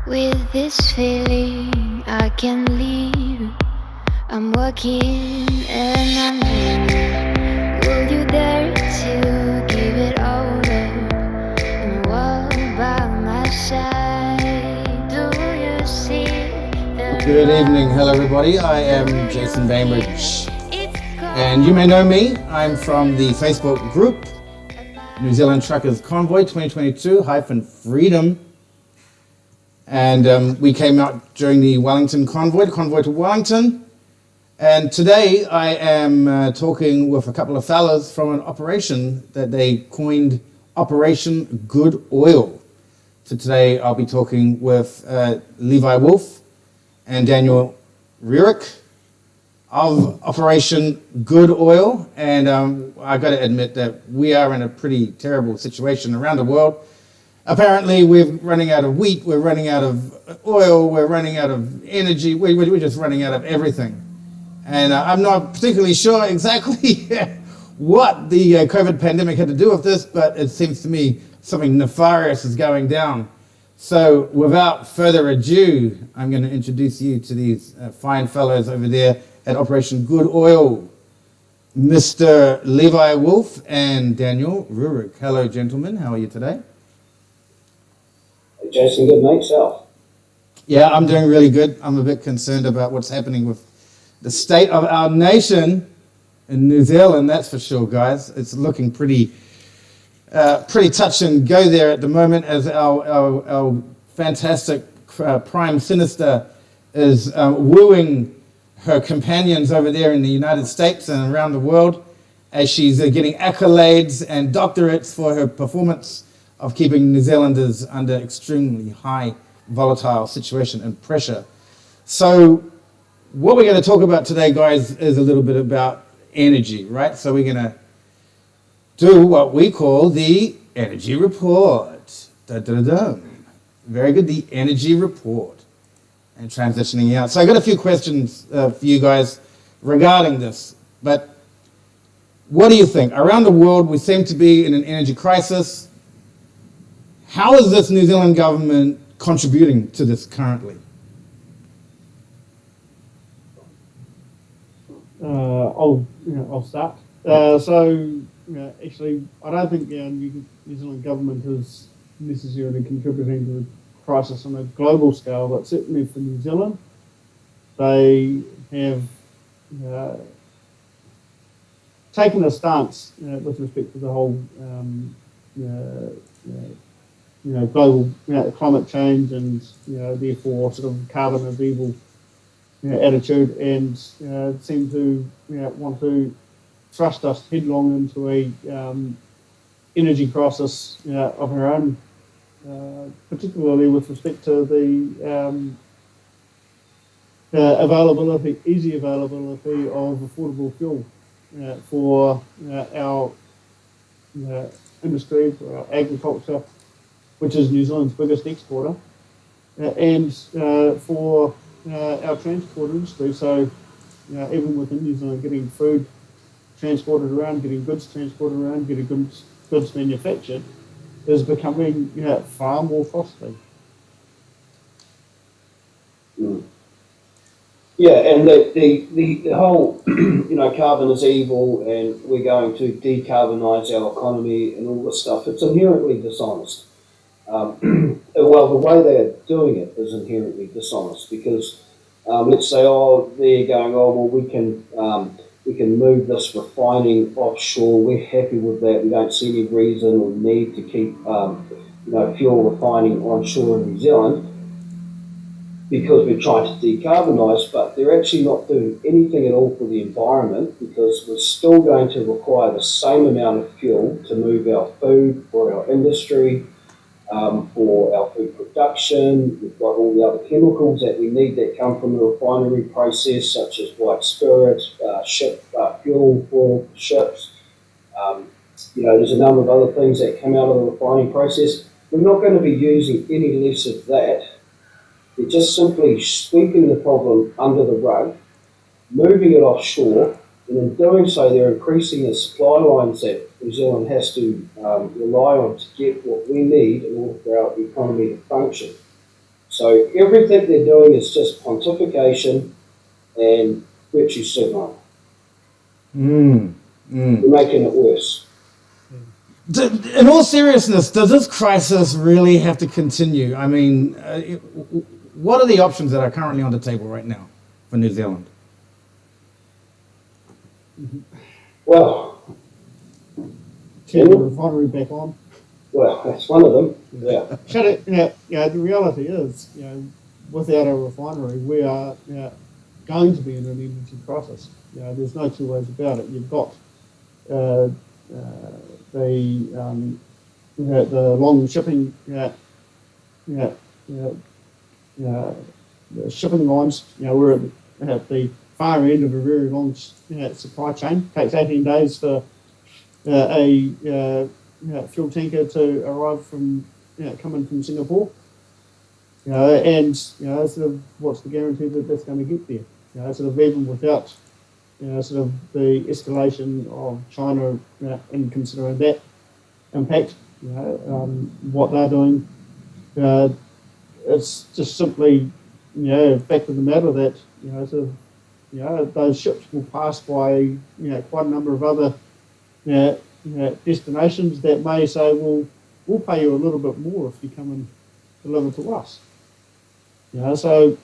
With this feeling, I can leave. I'm working and I'm dreaming. Will you dare to give it all up and walk by my side? Do you see the Good evening. Hello, love? everybody. I am Do you Jason feel Bainbridge, it's and you may know calling me. I'm from the Facebook group New Zealand Truckers Convoy 2022-Freedom. And we came out during the Wellington convoy to Wellington. And today I am talking with a couple of fellas from an operation that they coined Operation Good Oil. So today I'll be talking with Levi Wolf and Daniel Rurik of Operation Good Oil. And I got to admit that we are in a pretty terrible situation around the world. Apparently, we're running out of wheat, we're running out of oil, we're running out of energy, we're just running out of everything. And I'm not particularly sure exactly what the COVID pandemic had to do with this, but it seems to me something nefarious is going down. So without further ado, I'm going to introduce you to these fine fellows over there at Operation Good Oil, Mr. Levi Wolf and Daniel Rurik. Hello, gentlemen. How are you today? Jason, good mate, self. Yeah, I'm doing really good. I'm a bit concerned about what's happening with the state of our nation in New Zealand, that's for sure, guys. It's looking pretty touch and go there at the moment as our fantastic Prime Minister is wooing her companions over there in the United States and around the world as she's getting accolades and doctorates for her performance of keeping New Zealanders under extremely high volatile situation and pressure. So what we're going to talk about today, guys, is a little bit about energy, right? So we're going to do what we call the energy report. Da-da-da-dum. Very good, the energy report. And transitioning out. So I got a few questions for you guys regarding this. But what do you think? Around the world, we seem to be in an energy crisis. How is this New Zealand government contributing to this currently? I'll start. Actually, I don't think New Zealand government is necessarily contributing to the crisis on a global scale, but certainly for New Zealand, they have taken a stance with respect to the whole global climate change and therefore sort of carbon is evil attitude, and seem to want to thrust us headlong into a energy crisis of our own, particularly with respect to the easy availability of affordable fuel for our industry, for our agriculture, which is New Zealand's biggest exporter, and for our transport industry. So even within New Zealand, getting food transported around, getting goods transported around, getting goods manufactured is becoming far more costly. Mm. Yeah, and the whole, carbon is evil and we're going to decarbonise our economy and all this stuff, it's inherently dishonest. Well, the way they're doing it is inherently dishonest because let's say, they're going, well, we can move this refining offshore. We're happy with that. We don't see any reason or need to keep fuel refining onshore in New Zealand because we're trying to decarbonise, but they're actually not doing anything at all for the environment because we're still going to require the same amount of fuel to move our food for our industry, for our food production. We've got all the other chemicals that we need that come from the refinery process, such as white spirits, fuel for ships. There's a number of other things that come out of the refining process. We're not going to be using any less of that. They're just simply sweeping the problem under the rug, moving it offshore, and in doing so, they're increasing the supply lines that New Zealand has to rely on to get what we need in order for our economy to function. So everything they're doing is just pontification and virtue signaling. They're making it worse. In all seriousness, does this crisis really have to continue? I mean, what are the options that are currently on the table right now for New Zealand? Well, Turn the refinery back on. well, that's one of them. Yeah. Shut it. The reality is, without a refinery, we are going to be in an energy crisis. There's no two ways about it. You've got the long shipping, the shipping lines. We're at the far end of a very long supply chain. It takes 18 days for a fuel tanker to arrive from coming from Singapore. And sort of what's the guarantee that that's going to get there? Sort of even without sort of the escalation of China and considering that impact, what they're doing, it's just simply fact of the matter that those ships will pass by quite a number of other destinations that may say, well, we'll pay you a little bit more if you come and deliver to us. Sort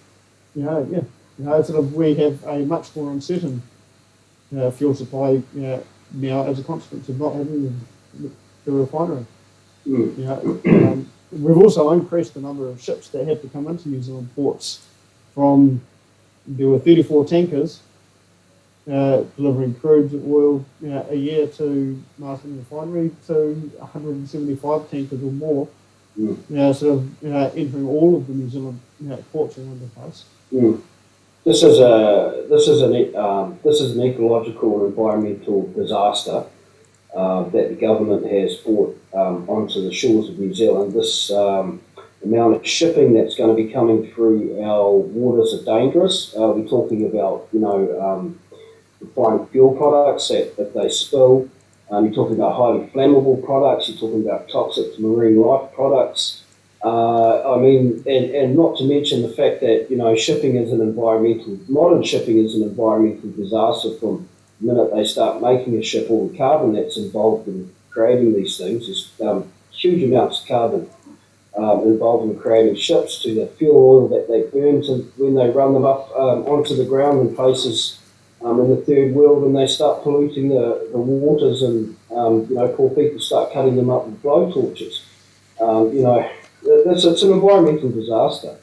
of we have a much more uncertain fuel supply now as a consequence of not having the refinery. We've also increased the number of ships that have to come into New Zealand ports from, there were 34 tankers delivering crude oil a year to Marsden refinery to 175 tankers or more, entering all of the New Zealand ports around the place. This is an ecological and environmental disaster that the government has brought onto the shores of New Zealand. This amount of shipping that's going to be coming through our waters are dangerous. We're talking about refined fuel products that if they spill, you're talking about highly flammable products. You're talking about toxic marine life products. And not to mention the fact that, shipping is modern shipping is an environmental disaster from the minute they start making a ship. All the carbon that's involved in creating these things is huge amounts of carbon involved in creating ships, to the fuel oil that they burn to when they run them up onto the ground in places in the third world, and they start polluting the waters, and poor people start cutting them up with blowtorches. It's an environmental disaster,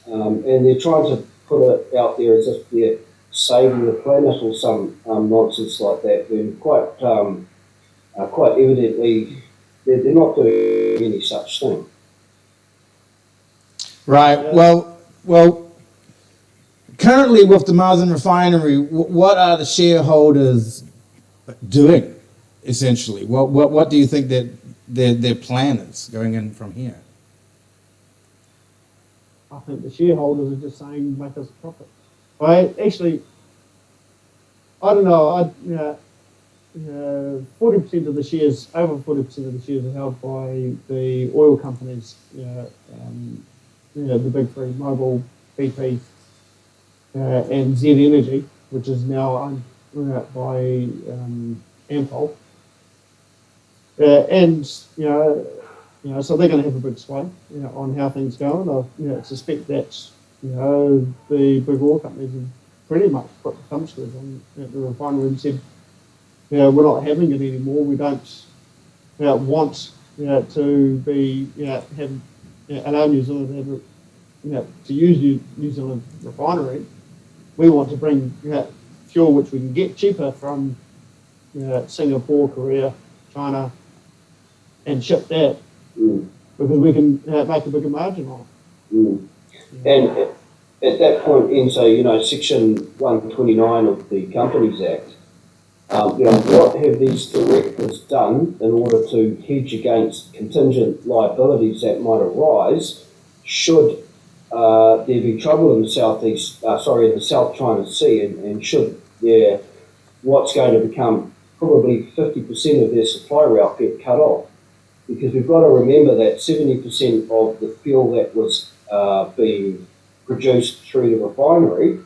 and they're trying to put it out there as if they're saving the planet or some nonsense like that. When quite evidently they're not doing any such thing. Right. Well. Currently, with the Marsden refinery, what are the shareholders doing? Essentially, what do you think that their plan is going in from here? I think the shareholders are just saying, make us a profit. I don't know. 40% of the shares, over 40% of the shares are held by the oil companies. The big three: Mobil, BP, and Z Energy, which is now owned by Ampol. So they're going to have a big sway, on how things go. And I suspect that, the big oil companies have pretty much put the thumb screws on the refinery and said, we're not having it anymore. We don't want to be allow New Zealand to have to use New Zealand refinery. We want to bring fuel which we can get cheaper from Singapore, Korea, China, and ship that because we can make a bigger margin on it. And at that point, Enzo, Section 129 of the Companies Act, what have these directors done in order to hedge against contingent liabilities that might arise should there be trouble in the in the South China Sea, and should what's going to become probably 50% of their supply route get cut off? because we've got to remember that 70% of the fuel that was being produced through the refinery,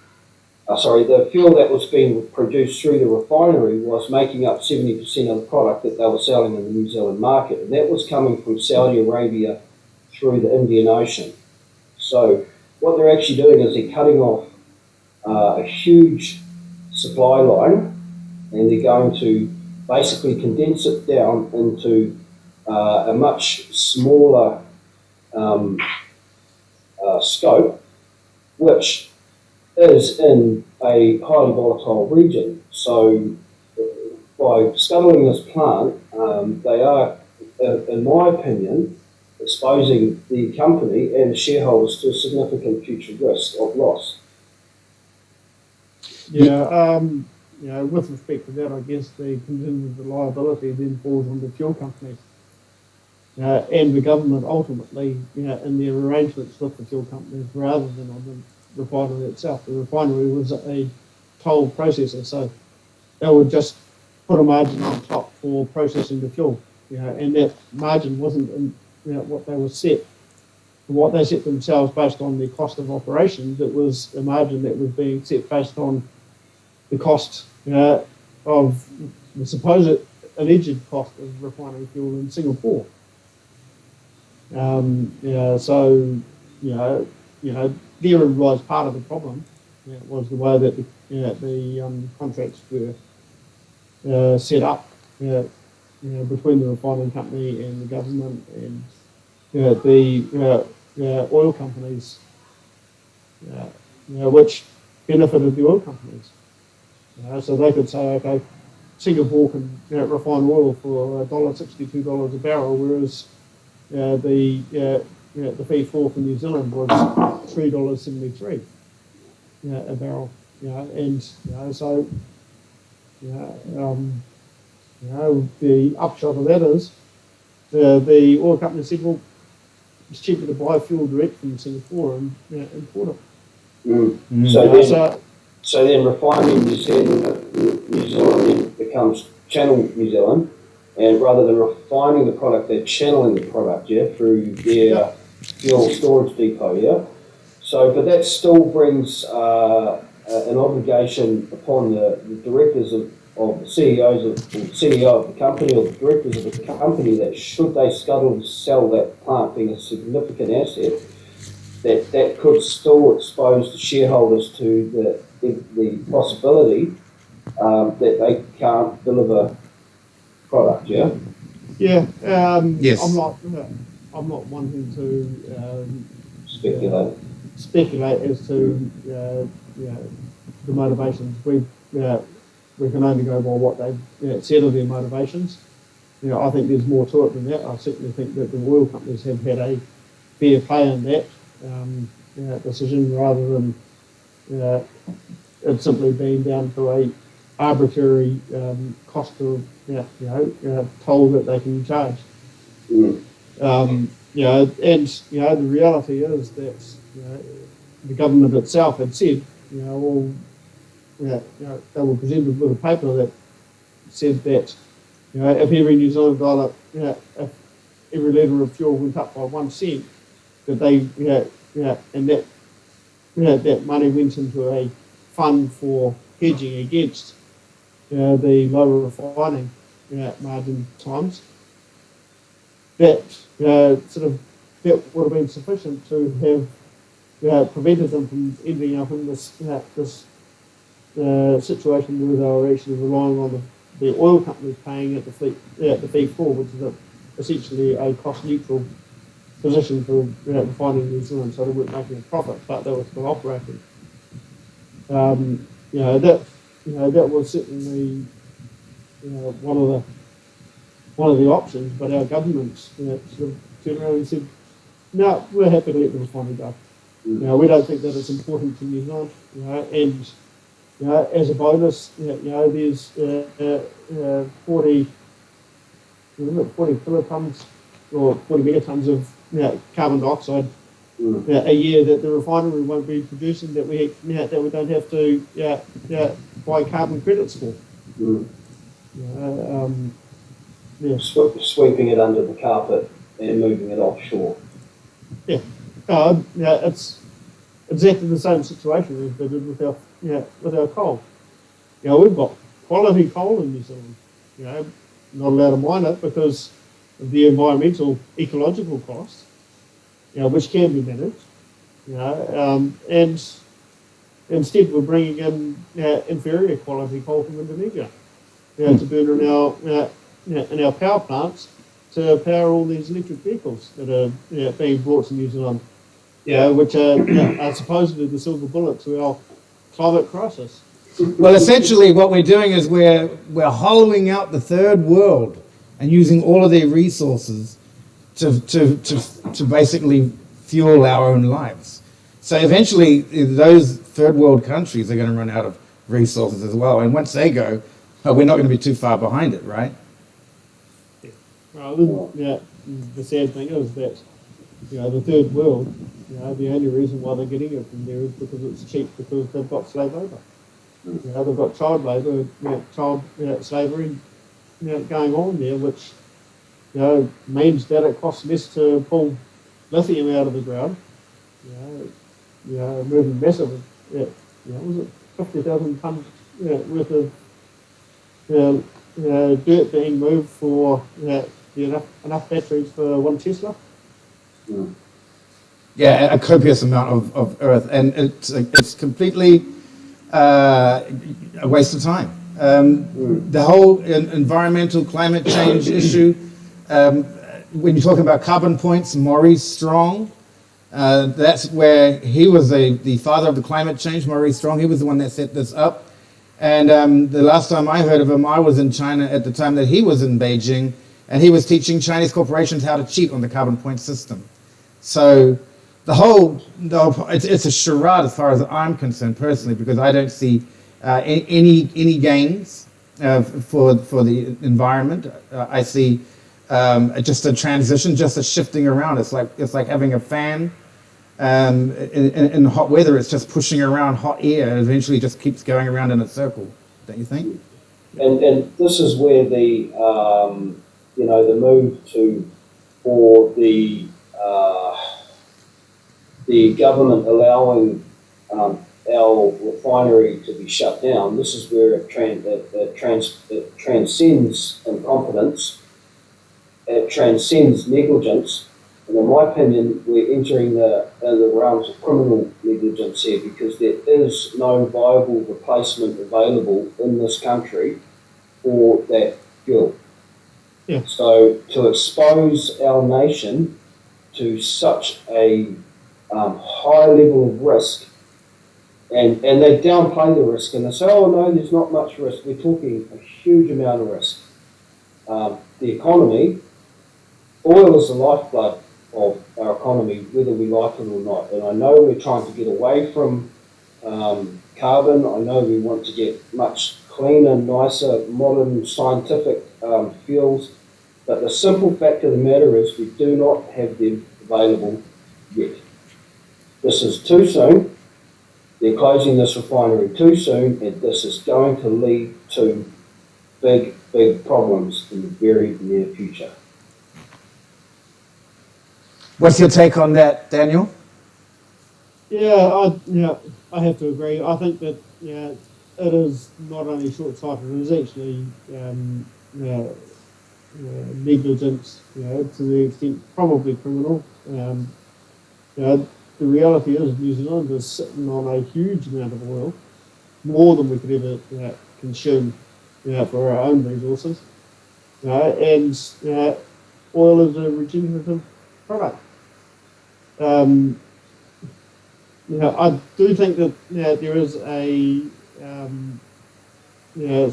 the fuel that was being produced through the refinery was making up 70% of the product that they were selling in the New Zealand market, and that was coming from Saudi Arabia through the Indian Ocean. So what they're actually doing is they're cutting off a huge supply line, and they're going to basically condense it down into a much smaller scope, which is in a highly volatile region. So by scuttling this plant, they are, in my opinion, exposing the company and the shareholders to a significant future risk of loss. Yeah, with respect to that, I guess the contingent liability then falls on the fuel companies and the government ultimately, in their arrangements with the fuel companies rather than on the refinery itself. The refinery was a toll processor, so they would just put a margin on top for processing the fuel, and that margin wasn't what they were set. What they set themselves based on the cost of operations, it was a margin that was being set based on the cost of the supposed alleged cost of refining fuel in Singapore. Therein lies part of the problem. Was the way that the contracts were set up, between the refining company and the government and the oil companies, which benefited the oil companies. So they could say, okay, Singapore can refine oil for $1.60, $2 a barrel, whereas the fee floor for New Zealand was $3.73 a barrel. The upshot of that is the oil company said, well, it's cheaper to buy fuel direct from Singapore and import it. So then refining New Zealand becomes Channel New Zealand, and rather than refining the product, they're channeling the product, through their fuel storage depot, So, but that still brings an obligation upon the directors of the CEOs of the CEO of the company or the directors of the company that should they scuttle to sell that plant being a significant asset, that could still expose the shareholders to the possibility that they can't deliver product. Yes. I'm not wanting to speculate as to the motivations. We can only go by what they've said of their motivations. I think there's more to it than that. I certainly think that the oil companies have had a fair play in that decision, rather than it simply being down to a arbitrary cost of toll that they can charge. And the reality is that the government itself had said, they were presented with a paper that said that if every New Zealand dollar, if every litre of fuel went up by 1 cent, that they, and that money went into a fund for hedging against the lower refining margin times. That that would have been sufficient to have prevented them from ending up in this situation where they were actually relying on the oil companies paying at the fee floor, which is essentially a cost neutral position for refining New Zealand, so they weren't making a profit, but they were still operating. That was certainly one of the options, but our governments sort of turned around and said, no, we're happy to let the refinery go. We don't think that it's important to New Zealand, and as a bonus, there's 40 kilotons or 40 megatons of carbon dioxide a year that the refinery won't be producing, that we don't have to buy carbon credits for. Yeah. sweeping it under the carpet and moving it offshore. Yeah. It's exactly the same situation as they did with our coal. We've got quality coal in New Zealand. Not allowed to mine it because of the environmental, ecological costs, which can be managed. And instead we're bringing in inferior quality coal from Indonesia, to burn in our power plants to power all these electric vehicles that are being brought to New Zealand, which are supposedly the silver bullet to our climate crisis. Well, essentially, what we're doing is we're hollowing out the third world and using all of their resources to basically fuel our own lives. So eventually, those third world countries are going to run out of resources as well. And once they go, we're not going to be too far behind it, right? The sad thing is that the third world, the only reason why they're getting it from there is because it's cheap, because they've got slave labour. They've got child labour, child slavery, going on there, which means that it costs less to pull lithium out of the ground. Moving massive, was it 50,000 tonnes worth of dirt being moved for enough batteries for one Tesla. Yeah, a copious amount of earth, and it's completely a waste of time. The whole environmental climate change issue, when you're talking about carbon points, Maurice Strong, that's where he was the father of the climate change, Maurice Strong. He was the one that set this up. And the last time I heard of him, I was in China at the time that he was in Beijing, and he was teaching Chinese corporations how to cheat on the carbon point system. So it's a charade as far as I'm concerned personally, because I don't see any gains for the environment. I see just a transition, just a shifting around. It's like having a fan in hot weather. It's just pushing around hot air, and eventually just keeps going around in a circle. Don't you think? And this is where the move for the government allowing our refinery to be shut down. This is where it transcends incompetence. It transcends negligence. And in my opinion, we're entering the realms of criminal negligence here, because there is no viable replacement available in this country for that fuel. Yeah. So to expose our nation to such a high level of risk, and they downplay the risk, and they say, oh no, there's not much risk. We're talking a huge amount of risk. The economy, oil is the lifeblood of our economy, whether we like it or not. And I know we're trying to get away from carbon. I know we want to get much cleaner, nicer, modern, scientific fuels. But the simple fact of the matter is we do not have them available yet. This is too soon. They're closing this refinery too soon, and this is going to lead to big, big problems in the very near future. What's your take on that, Daniel? I have to agree. I think that it is not only short-sighted; it is actually negligence, to the extent probably criminal. The reality is New Zealand is sitting on a huge amount of oil, more than we could ever consume for our own resources. And oil is a regenerative product. I do think that there is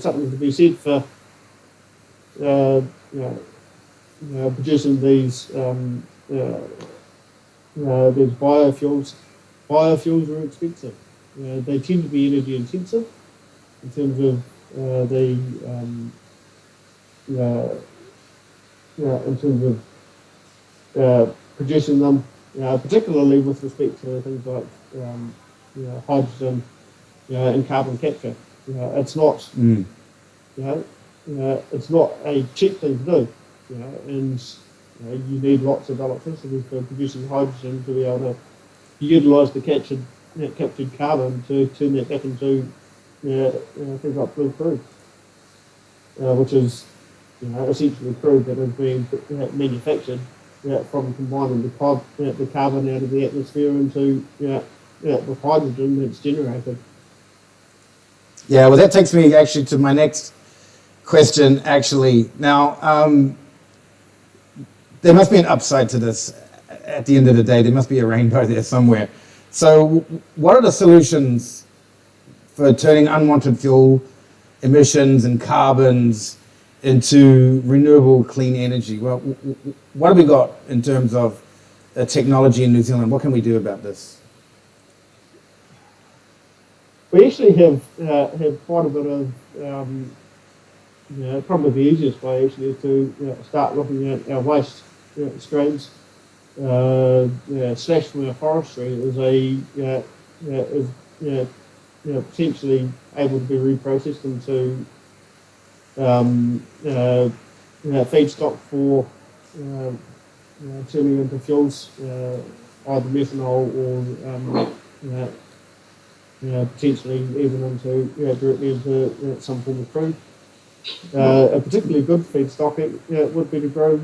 something to be said for producing these biofuels. Biofuels are expensive. They tend to be energy intensive in terms of producing them, particularly with respect to things like hydrogen, and carbon capture. It's not, it's not a cheap thing to do, and you need lots of electricity for producing hydrogen to be able to utilise the captured carbon to turn that back into things like blue crude, which is essentially crude that is being manufactured from combining the carbon out of the atmosphere into with hydrogen that's generated. Yeah, well, that takes me actually to my next question. Actually, now there must be an upside to this. At the end of the day, there must be a rainbow there somewhere. So, what are the solutions for turning unwanted fuel emissions and carbons into renewable clean energy? Well, what have we got in terms of technology in New Zealand? What can we do about this? We actually have quite a bit of probably the easiest way actually is to start looking at our waste streams. Slash from our forestry is potentially able to be reprocessed into feedstock for turning into fuels, either methanol or potentially even into directly into some form of crude. A particularly good feedstock would be to grow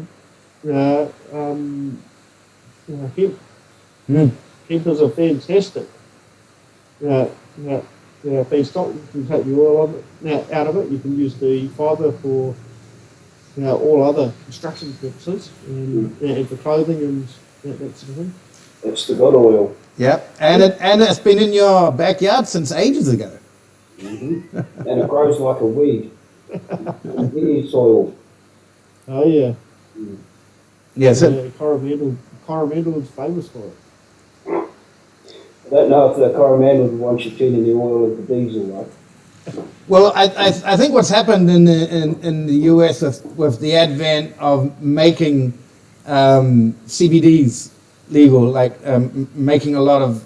hemp. Hemp is a fantastic feedstock. You can take the oil out of it. You can use the fibre for all other construction purposes and for clothing and that sort of thing. It's the good oil. Yep, and it's been in your backyard since ages ago. Mm-hmm. And it grows like a weed. Any soil. Oh yeah. Yes. Coromandel is famous for it. I don't know if the Coromandel wants you turning the oil into diesel, right? Well, I think what's happened in the US with the advent of making CBDs legal, like making a lot of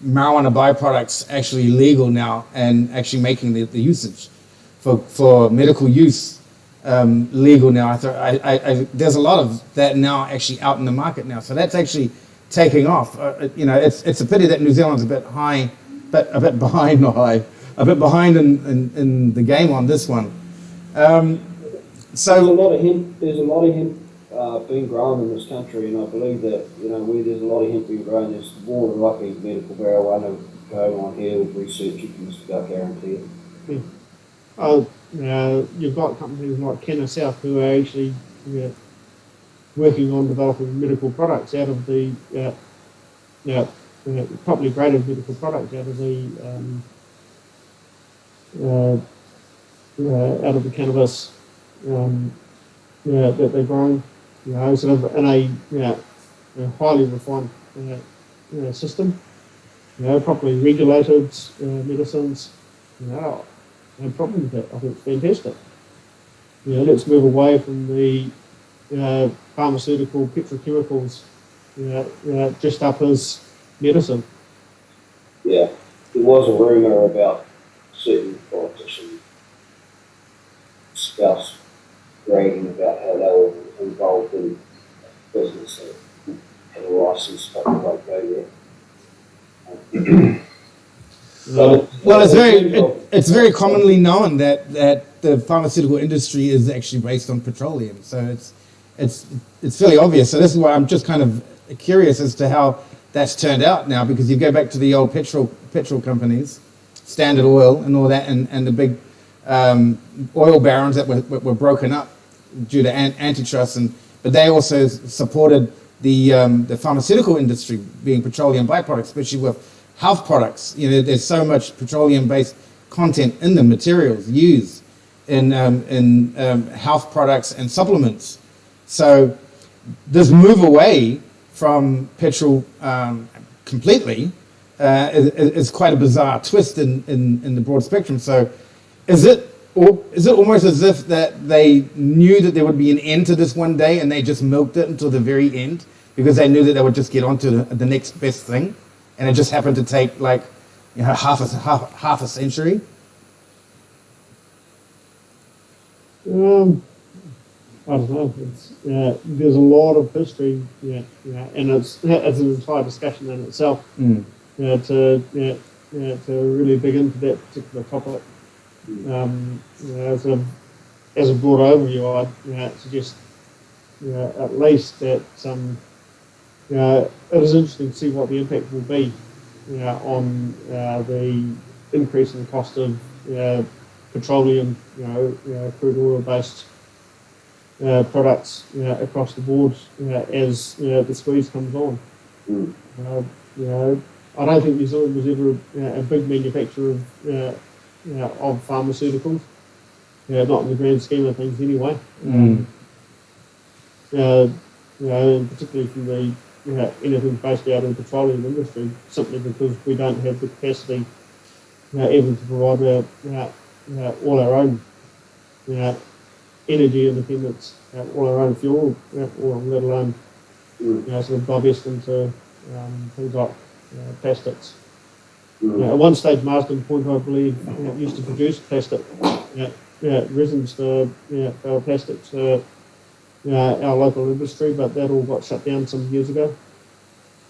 marijuana byproducts actually legal now, and actually making the usage for medical use legal now. There's a lot of that now actually out in the market now, so that's actually taking off. It's a pity that New Zealand's a bit behind in the game on this one. There's a lot of hemp being grown in this country, and I believe that where there's a lot of hemp being grown, there's more than likely medical marijuana going on here with research. You can just guarantee it. Yeah. You've got companies like Kenna South who are actually working on developing medical products out of the properly graded medical products out of the cannabis that they're growing, sort of in a highly refined system, properly regulated medicines, no problem with that. I think it's fantastic. Let's move away from the pharmaceutical petrochemicals, dressed up as medicine. Yeah, there was a rumour about certain politicians, spouse, bragging about how they were involved in business and had a license, but they won't go there. Well, it's very commonly known that the pharmaceutical industry is actually based on petroleum, so it's fairly obvious. So this is why I'm just kind of curious as to how that's turned out now, because you go back to the old petrol companies, Standard Oil and all that, and the big oil barons that were broken up due to antitrust, but they also supported the pharmaceutical industry being petroleum byproducts, especially with health products. There's so much petroleum-based content in the materials used in health products and supplements. So this move away from petrol completely is quite a bizarre twist in the broad spectrum. So is it almost as if that they knew that there would be an end to this one day, and they just milked it until the very end because they knew that they would just get on to the next best thing? And it just happened to take half a century. Um, I don't know. It's, there's a lot of history, and it's an entire discussion in itself. To really dig into that particular topic. As a broad overview, I'd suggest at least that it is interesting to see what the impact will be on the increase in the cost of petroleum, crude oil based products across the board as the squeeze comes on. I don't think New Zealand was ever a big manufacturer of pharmaceuticals. Not in the grand scheme of things, anyway. Particularly from the anything based out of the petroleum industry, simply because we don't have the capacity even to provide all our own energy independence, all our own fuel, or let alone sort of divest into things like plastics. At one stage, Marsden Point, I believe, used to produce plastic resins for our plastics. Our local industry, but that all got shut down some years ago.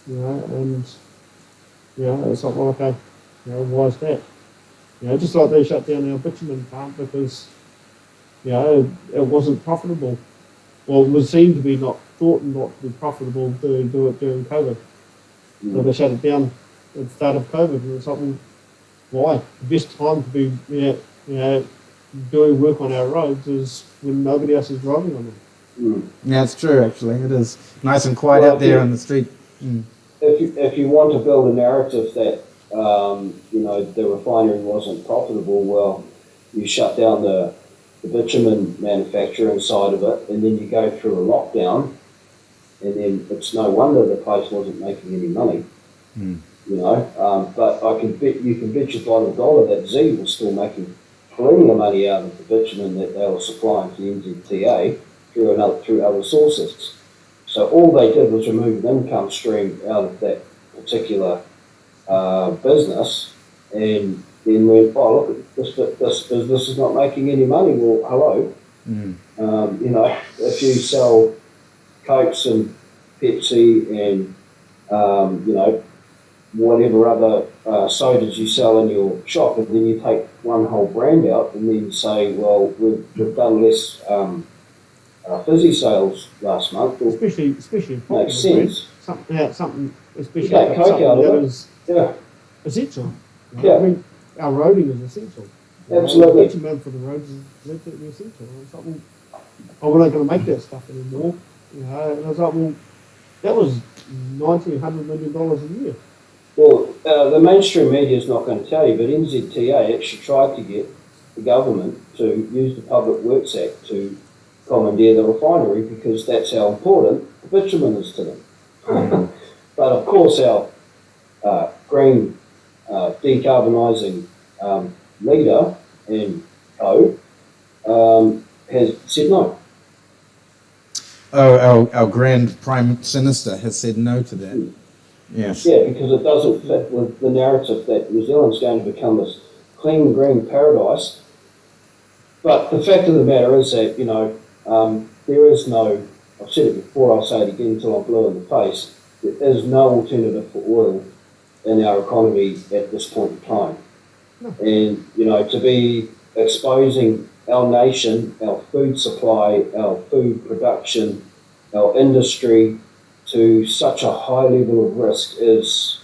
And it's like, well, okay, why is that? Just like they shut down our bitumen plant because it wasn't profitable. Well, it was seen to be thought not to be profitable to do it during COVID. So they shut it down at the start of COVID, and it's like, well, why? The best time to be doing work on our roads is when nobody else is driving on them. Yeah, it's true. Actually, it is nice and quiet out there on the street. If you want to build a narrative that the refinery wasn't profitable, well, you shut down the bitumen manufacturer inside of it, and then you go through a lockdown, and then it's no wonder the place wasn't making any money. But you can bet your bottom dollar that Z was still making plenty of money out of the bitumen that they were supplying to NZTA through other sources. So all they did was remove an income stream out of that particular business, and then went, oh, look, this business is not making any money. Well, hello. If you sell Cokes and Pepsi and whatever other sodas you sell in your shop, and then you take one whole brand out and then say, well, we've done less fizzy sales last month. Well, especially makes sense. Something especially You take Coke out of it. Essential. Right? Yeah. I mean, our roading is essential. Absolutely. Bitumen for the roads is absolutely essential. It's like, well, we're not going to make that stuff anymore. And I was like, well, that was $100 million a year. Well, the mainstream media is not going to tell you, but NZTA actually tried to get the government to use the Public Works Act to commandeer the refinery because that's how important the bitumen is to them. But of course, our green decarbonising leader and has said no. Oh, our Grand Prime Minister has said no to that. Yes. Yeah, because it doesn't fit with the narrative that New Zealand's going to become this clean green paradise. But the fact of the matter is that, there is no, I've said it before, I'll say it again until I'm blue in the face, there is no alternative for oil in our economy at this point in time. No. And, to be exposing our nation, our food supply, our food production, our industry to such a high level of risk is,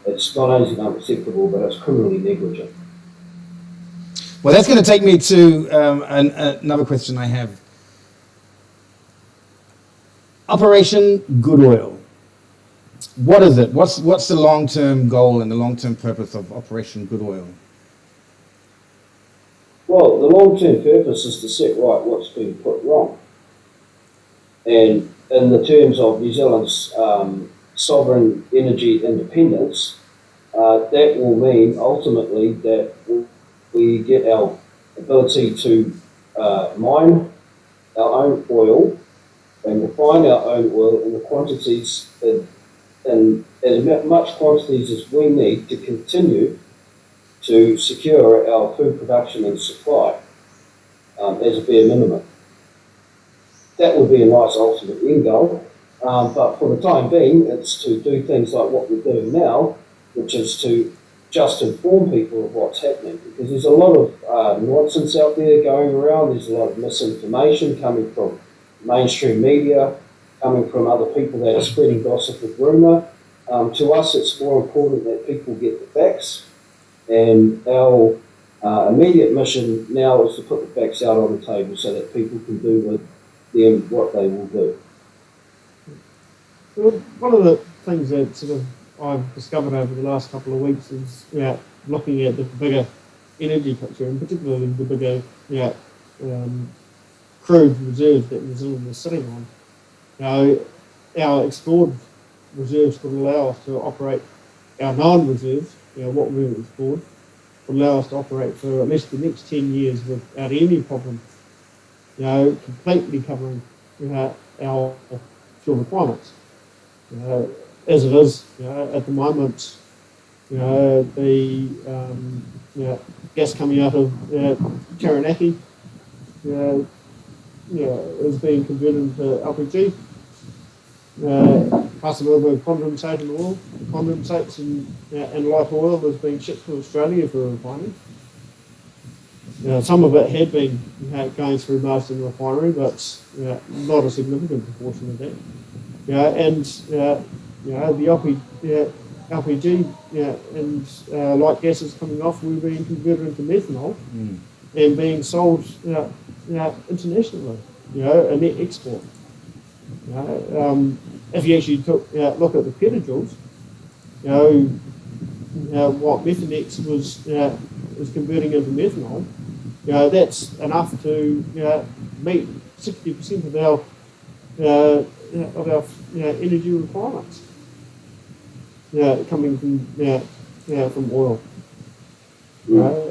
it's not only unacceptable, but it's criminally negligent. Well, that's going to take me to another question I have. Operation Good Oil. What is it? What's the long-term goal and the long-term purpose of Operation Good Oil? Well, the long-term purpose is to set right what's been put wrong. And in the terms of New Zealand's sovereign energy independence, that will mean ultimately that we get our ability to mine our own oil and refine our own oil in the quantities in as much quantities as we need to continue to secure our food production and supply. as a bare minimum. That would be a nice ultimate end goal, but for the time being, it's to do things like what we're doing now, which is to just inform people of what's happening, because there's a lot of nonsense out there going around. There's a lot of misinformation coming from mainstream media, coming from other people that are spreading gossip and rumour. To us, it's more important that people get the facts, and our immediate mission now is to put the facts out on the table so that people can do with them what they will do. Well, one of the things that sort of I've discovered over the last couple of weeks is looking at the bigger energy picture, and particularly the bigger crude reserves that New Zealand is sitting on. Our explored reserves could allow us to operate our non-reserves, what we've explored, would allow us to operate for at least the next 10 years without any problem, completely covering our fuel requirements. As it is, at the moment, the gas coming out of Taranaki, is being converted into LPG. Plus a little bit of condensate and oil. The condensates and light oil is being shipped to Australia for refining. Some of it had been going through Marsden refinery, but not a significant proportion of that. And the LPG and light gases coming off were being converted into methanol and being sold internationally, a net export. If you actually look at the petajoules, what Methanex was converting into methanol, that's enough to meet 60% of our energy requirements coming from oil.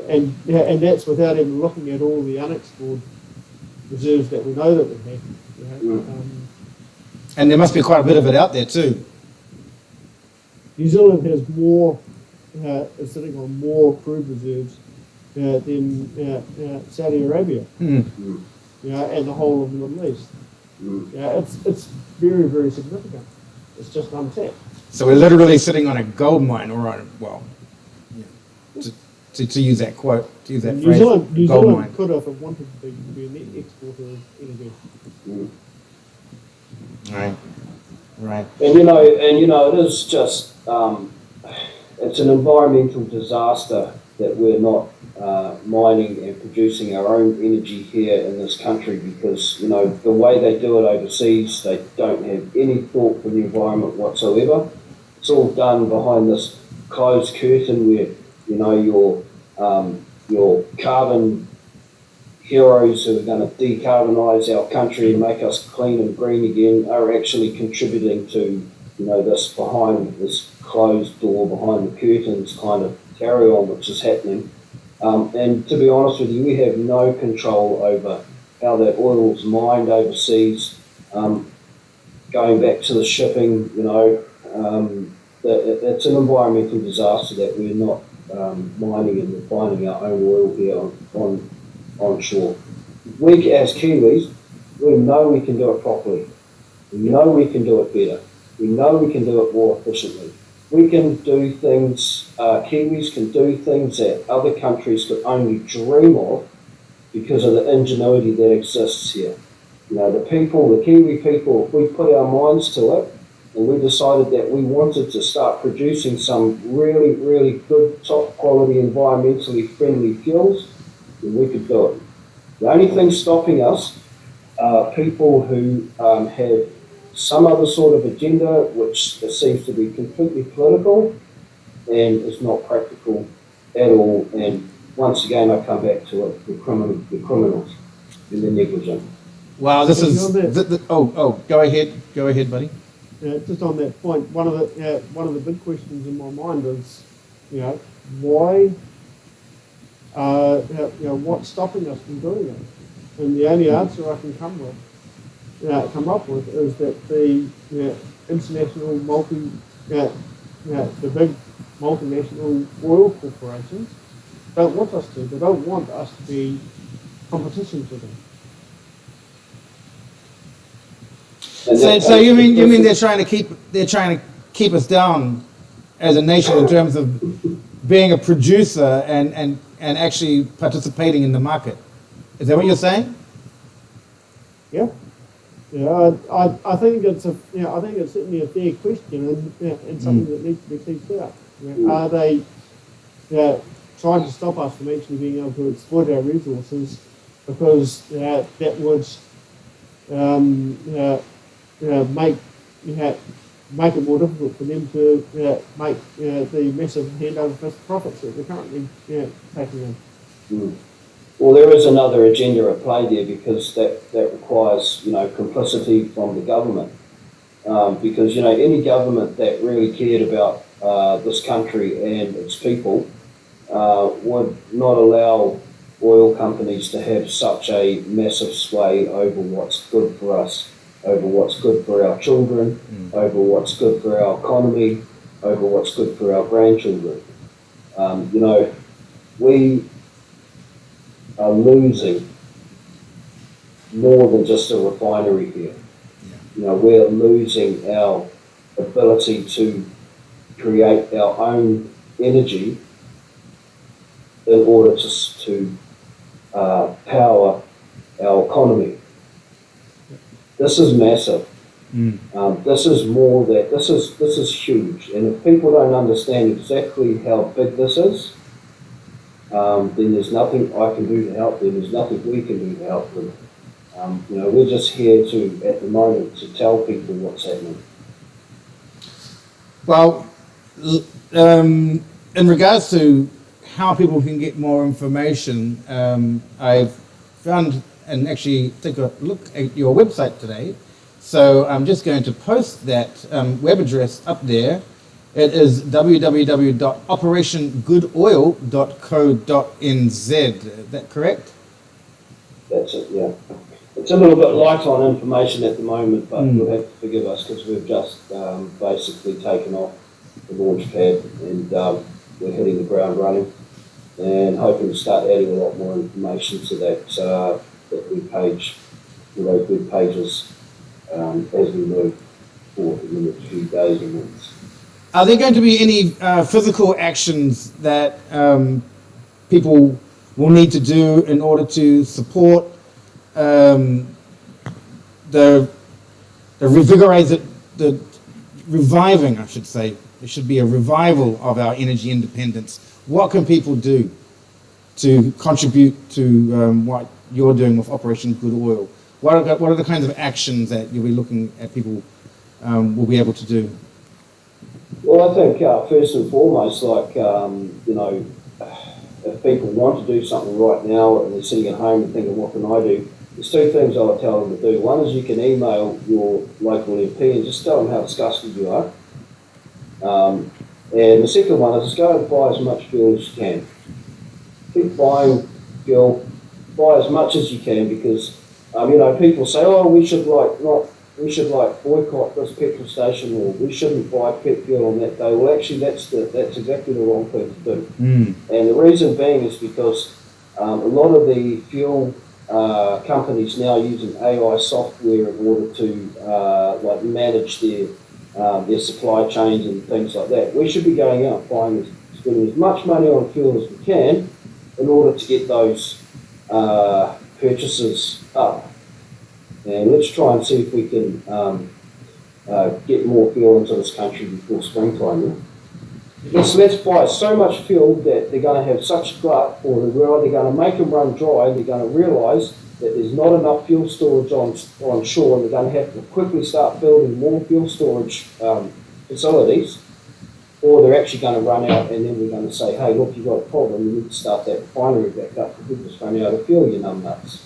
And that's without even looking at all the unexplored reserves that we know that we have. And there must be quite a bit of it out there too. New Zealand has more, is sitting on more crude reserves than Saudi Arabia, and the whole of the Middle East. It's very, very significant. It's just untapped. So we're literally sitting on a gold mine, to use that quote, to use that phrase. New Zealand could have wanted to be a net exporter of energy. Right. And it is just it's an environmental disaster that we're not mining and producing our own energy here in this country, because the way they do it overseas, they don't have any thought for the environment whatsoever. It's all done behind this closed curtain where your carbon heroes who are going to decarbonise our country and make us clean and green again are actually contributing to this behind this closed door, behind the curtains kind of carry on which is happening. And to be honest with you, we have no control over how that oil is mined overseas. Going back to the shipping, it's an environmental disaster that we're not mining and refining our own oil here onshore. We as Kiwis, we know we can do it properly. We know we can do it better. We know we can do it more efficiently. We can do things, Kiwis can do things that other countries could only dream of because of the ingenuity that exists here. The Kiwi people, if we put our minds to it and we decided that we wanted to start producing some really, really good, top quality, environmentally friendly fuels, then we could do it. The only thing stopping us are people who have some other sort of agenda which seems to be completely political and is not practical at all. And once again, I come back to it: the criminals and the negligent. Wow, this is. Go ahead, buddy. Just on that point, one of the big questions in my mind is, why? What's stopping us from doing it? And the only answer I can come up with is that the international the big multinational oil corporations don't want us to. They don't want us to be competition to them. So you mean they're trying to keep us down as a nation in terms of being a producer and actually participating in the market? Is that what you're saying? Yeah. Yeah, I think it's I think it's certainly a fair question and something that needs to be teased out. Are they trying to stop us from actually being able to exploit our resources because that would make it more difficult for them to make the massive handover profits that they're currently taking in? Well, there is another agenda at play there because that requires, complicity from the government. Because, any government that really cared about this country and its people would not allow oil companies to have such a massive sway over what's good for us, over what's good for our children, over what's good for our economy, over what's good for our grandchildren. We are losing more than just a refinery here. We're losing our ability to create our own energy in order to power our economy. This is massive. This is more that this is huge. And if people don't understand exactly how big this is, then there's nothing I can do to help them. There's nothing we can do to help them. We're just here at the moment, to tell people what's happening. Well, in regards to how people can get more information, I've found and actually take a look at your website today. So I'm just going to post that web address up there. It is www.operationgoodoil.co.nz. Is that correct? That's it, yeah. It's a little bit light on information at the moment, but you'll have to forgive us because we've just basically taken off the launch pad and we're hitting the ground running and hoping to start adding a lot more information to that web page, those web pages as we move forward in the next few days and months. Are there going to be any physical actions that people will need to do in order to support the reviving, I should say? There should be a revival of our energy independence. What can people do to contribute to what you're doing with Operation Good Oil? What are the kinds of actions that you'll be looking at people will be able to do? Well, I think first and foremost, if people want to do something right now and they're sitting at home and thinking, what can I do? There's two things I would tell them to do. One is you can email your local MP and just tell them how disgusted you are. And the second one is just go and buy as much fuel as you can. Keep buying fuel, buy as much as you can because, people say, oh, we should boycott this petrol station or we shouldn't buy pet fuel on that day. Well, actually, that's exactly the wrong thing to do. And the reason being is because a lot of the fuel companies now using AI software in order to manage their supply chains and things like that. We should be going out and spending as much money on fuel as we can in order to get those purchases up. And let's try and see if we can get more fuel into this country before springtime. Let's buy so much fuel that they're going to have such glut, or they're going to make them run dry, and they're going to realise that there's not enough fuel storage on shore, and they're going to have to quickly start building more fuel storage facilities, or they're actually going to run out, and then we're going to say, hey, look, you've got a problem, you need to start that refinery back up because we're just running out of fuel, you numbnuts.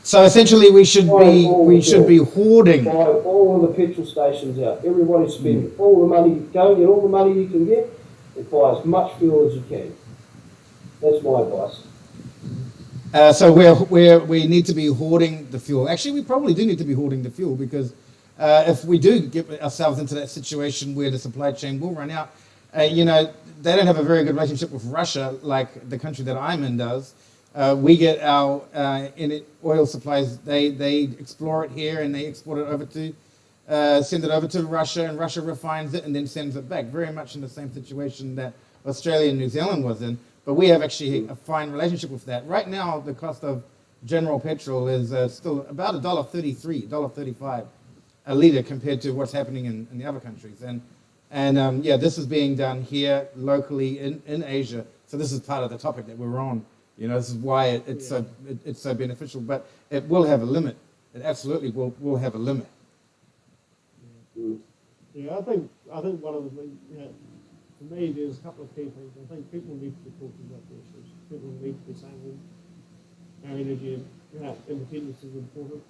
So essentially, we should be hoarding. Buy all of the petrol stations out. Everybody spend all the money. Go get all the money you can get, and buy as much fuel as you can. That's my advice. So we need to be hoarding the fuel. Actually, we probably do need to be hoarding the fuel because if we do get ourselves into that situation where the supply chain will run out, they don't have a very good relationship with Russia like the country that I'm in does. We get our oil supplies. They explore it here and they export it over to send it over to Russia, and Russia refines it and then sends it back. Very much in the same situation that Australia and New Zealand was in. But we have actually a fine relationship with that. Right now, the cost of general petrol is still about $1.33, $1.35 a litre compared to what's happening in the other countries. And yeah, this is being done here locally in Asia. So this is part of the topic that we're on. You know, this is why it's so beneficial. But it will have a limit. It absolutely will have a limit. Yeah, I think one of the things, for me, there's a couple of key things. I think people need to be talking about the issues. People need to be saying our energy independence is important.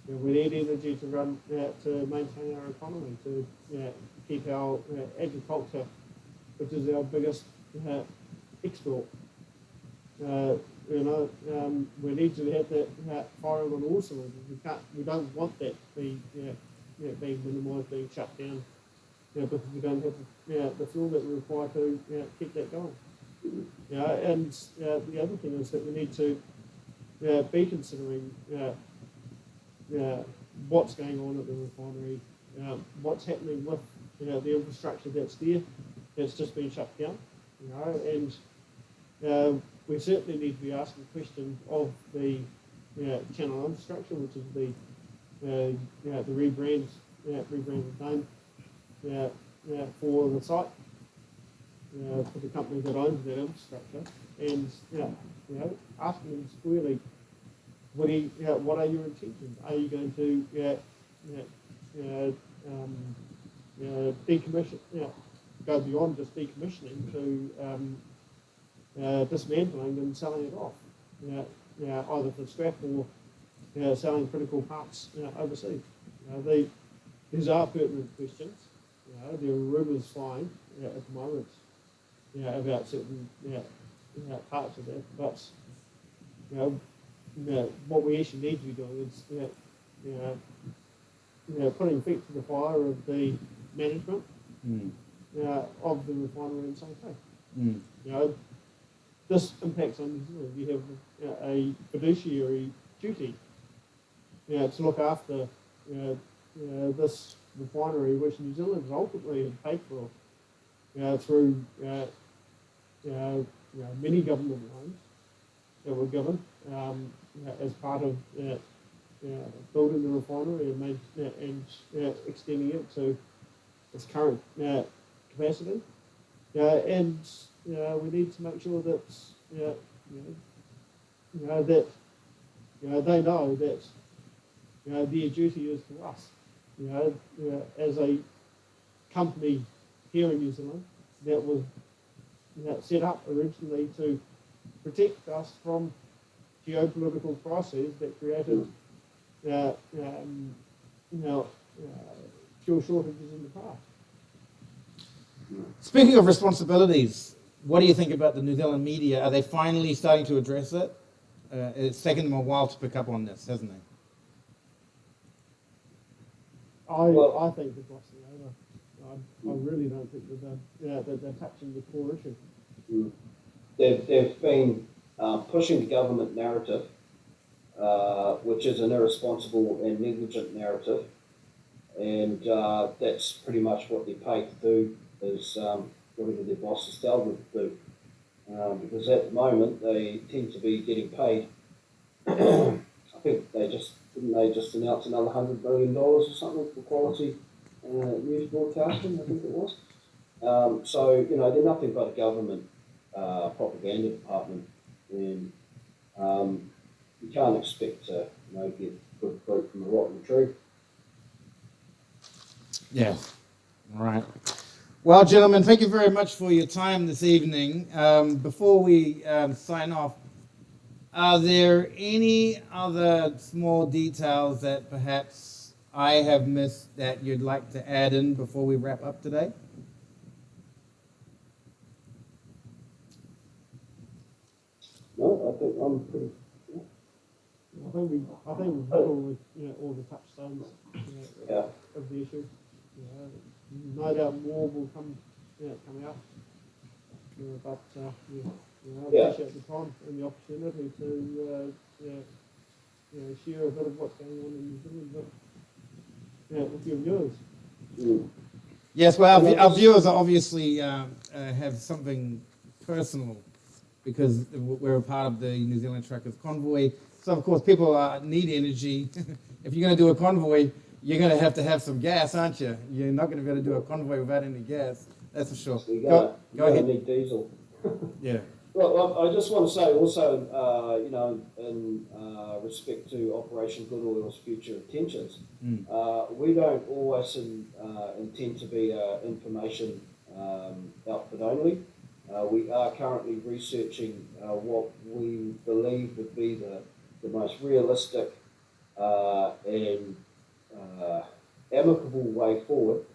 We need energy to run, to maintain our economy, to keep our agriculture, which is our biggest export. We need to have that firing on all cylinders. We don't want that to be being minimised, being shut down, because we don't have the fuel that we require to keep that going. And the other thing is that we need to be considering what's going on at the refinery, what's happening with the infrastructure that's there, that's just been shut down. And we certainly need to be asking questions of the channel infrastructure, which is the rebranded name for the site, for the company that owns that infrastructure, and asking them squarely, what are your intentions? Are you going to decommission? Go beyond just decommissioning to dismantling and selling it off, either for scrap or selling critical parts overseas. These are pertinent questions. There are rumours flying at the moment about certain parts of that, but what we actually need to be doing is putting feet to the fire of the management of the refinery and saying, hey, this impacts on New Zealand. We have a fiduciary duty to look after this refinery, which New Zealand ultimately has paid for through many government loans that were given as part of building the refinery and extending it to its current capacity. And we need to make sure that that they know that their duty is to us. As a company here in New Zealand that was set up originally to protect us from geopolitical crises that created fuel shortages in the past. Speaking of responsibilities, what do you think about the New Zealand media? Are they finally starting to address it? It's taken them a while to pick up on this, hasn't it? I think they've lost the over. I really don't think that they're touching the core issue. They've been pushing the government narrative, which is an irresponsible and negligent narrative, and that's pretty much what they're paid to do, is whatever their bosses tell them to do. Because at the moment they tend to be getting paid. I think they just announced another $100 million or something for quality news broadcasting. I think it was. So they're nothing but a government propaganda department, and you can't expect to get good fruit from a rotten tree. Yeah. All right. Well, gentlemen, thank you very much for your time this evening. Before we sign off, are there any other small details that perhaps I have missed that you'd like to add in before we wrap up today? No, I think I'm pretty. I think we've got all the touchstones of the issue. No doubt more will come out. But I Yeah. appreciate the time and the opportunity to share a bit of what's going on in New Zealand with your viewers. Mm. Yes, well, And I our just- viewers are obviously have something personal because we're a part of the New Zealand Truckers Convoy. So, of course, people need energy. If you're going to do a convoy, you're going to have some gas, aren't you? You're not going to be able to do a convoy without any gas. That's for sure. We're Go gonna ahead. need diesel. Yeah. Well, I just want to say also, in respect to Operation Good Oil's future intentions, we don't always intend to be an information outfit only. We are currently researching what we believe would be the most realistic and amicable way forward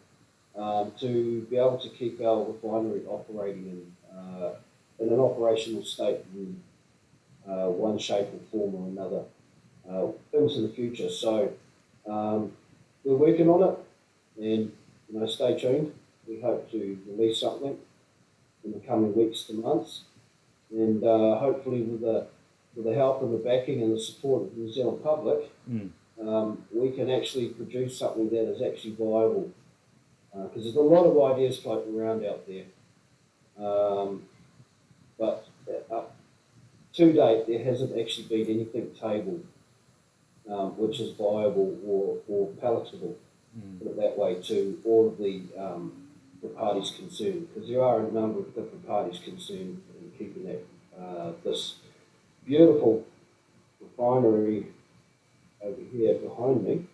to be able to keep our refinery operating in an operational state in one shape or form or another into the future. So we're working on it, and stay tuned. We hope to release something in the coming weeks to months, and hopefully with the help and the backing and the support of the New Zealand public, we can actually produce something that is actually viable. Because there's a lot of ideas floating around out there. But to date, there hasn't actually been anything tabled which is viable or palatable, put it that way, to all of the parties concerned. Because there are a number of different parties concerned in keeping this beautiful refinery over here behind me.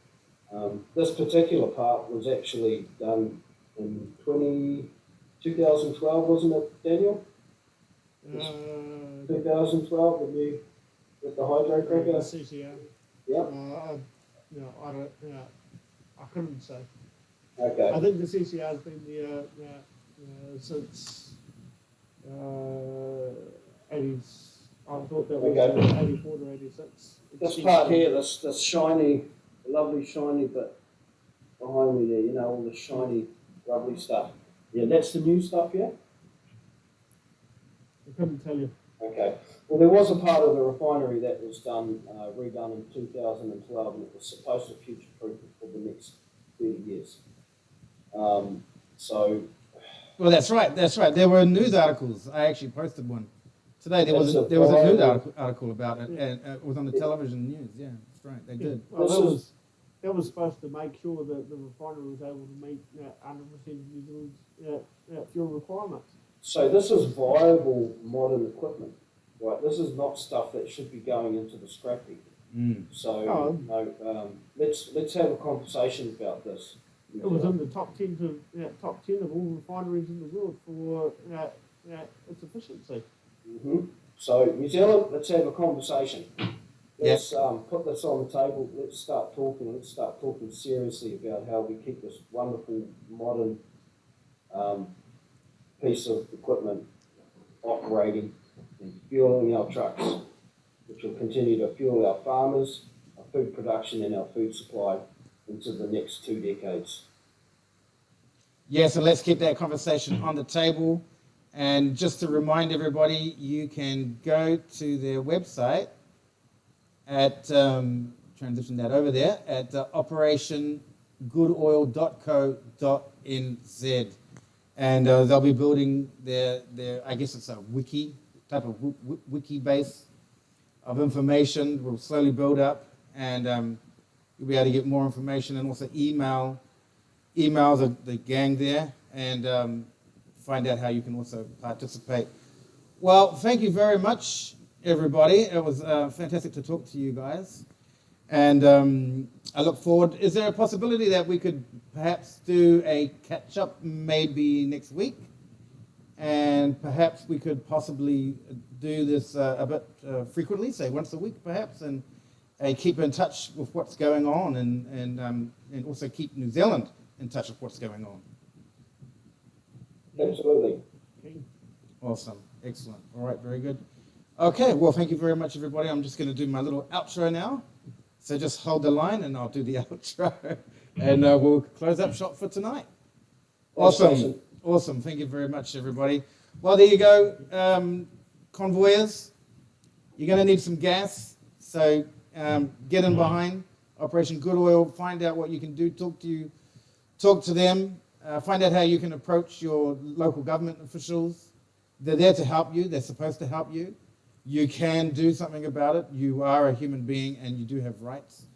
This particular part was actually done in 2012, wasn't it, Daniel? 2012, with the hydro cracker. CCR. Yeah. I couldn't say. Okay. I think the CCR has been there since 80s. I thought that was Okay. 84 to 86. This part here, this shiny, lovely shiny bit behind me there, all the shiny, lovely stuff. Yeah, that's the new stuff, yeah? I couldn't tell you. Okay. Well, there was a part of the refinery that was redone in 2012, and it was supposed to future-proof it for the next 30 years. Well, that's right. There were news articles. I actually posted one today. There was a news article about it, and it was on the television news. Yeah, that's right. They did. Well, that was supposed to make sure that the refinery was able to meet 100% of New Zealand's fuel requirements. So this is viable modern equipment, right? This is not stuff that should be going into the scrap heap. So let's have a conversation about this. It was in the top 10 of all refineries in the world for its efficiency. Mm-hmm. So New Zealand, let's have a conversation. Let's put this on the table. Let's start talking. Let's start talking seriously about how we keep this wonderful modern piece of equipment operating and fueling our trucks, which will continue to fuel our farmers, our food production, and our food supply into the next 2 decades. Yeah, so let's keep that conversation on the table. And just to remind everybody, you can go to their website at, transition that over there, at operationGoodOil.co.nz. And they'll be building their, I guess it's a wiki, type of wiki base of information. Will slowly build up, and you'll be able to get more information and also email the gang there and find out how you can also participate. Well, thank you very much, everybody. It was fantastic to talk to you guys. And I look forward. Is there a possibility that we could perhaps do a catch-up maybe next week? And perhaps we could possibly do this a bit frequently, say once a week perhaps, and keep in touch with what's going on and also keep New Zealand in touch with what's going on. Absolutely. Okay. Awesome. Excellent. All right, very good. Okay, well, thank you very much, everybody. I'm just going to do my little outro now. So just hold the line and I'll do the outro. And we'll close up shop for tonight. Awesome. Awesome. Thank you very much, everybody. Well, there you go. Convoyers, you're going to need some gas. So get in behind Operation Good Oil. Find out what you can do. Talk to them. Find out how you can approach your local government officials. They're there to help you. They're supposed to help you. You can do something about it. You are a human being and you do have rights.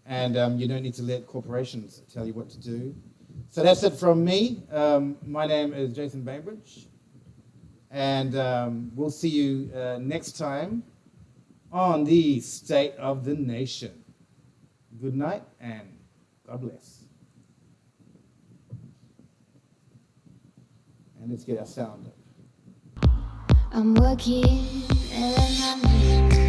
And you don't need to let corporations tell you what to do. So that's it from me. My name is Jason Bainbridge. And we'll see you next time on the State of the Nation. Good night and God bless. And let's get our sound up. I'm working and I'm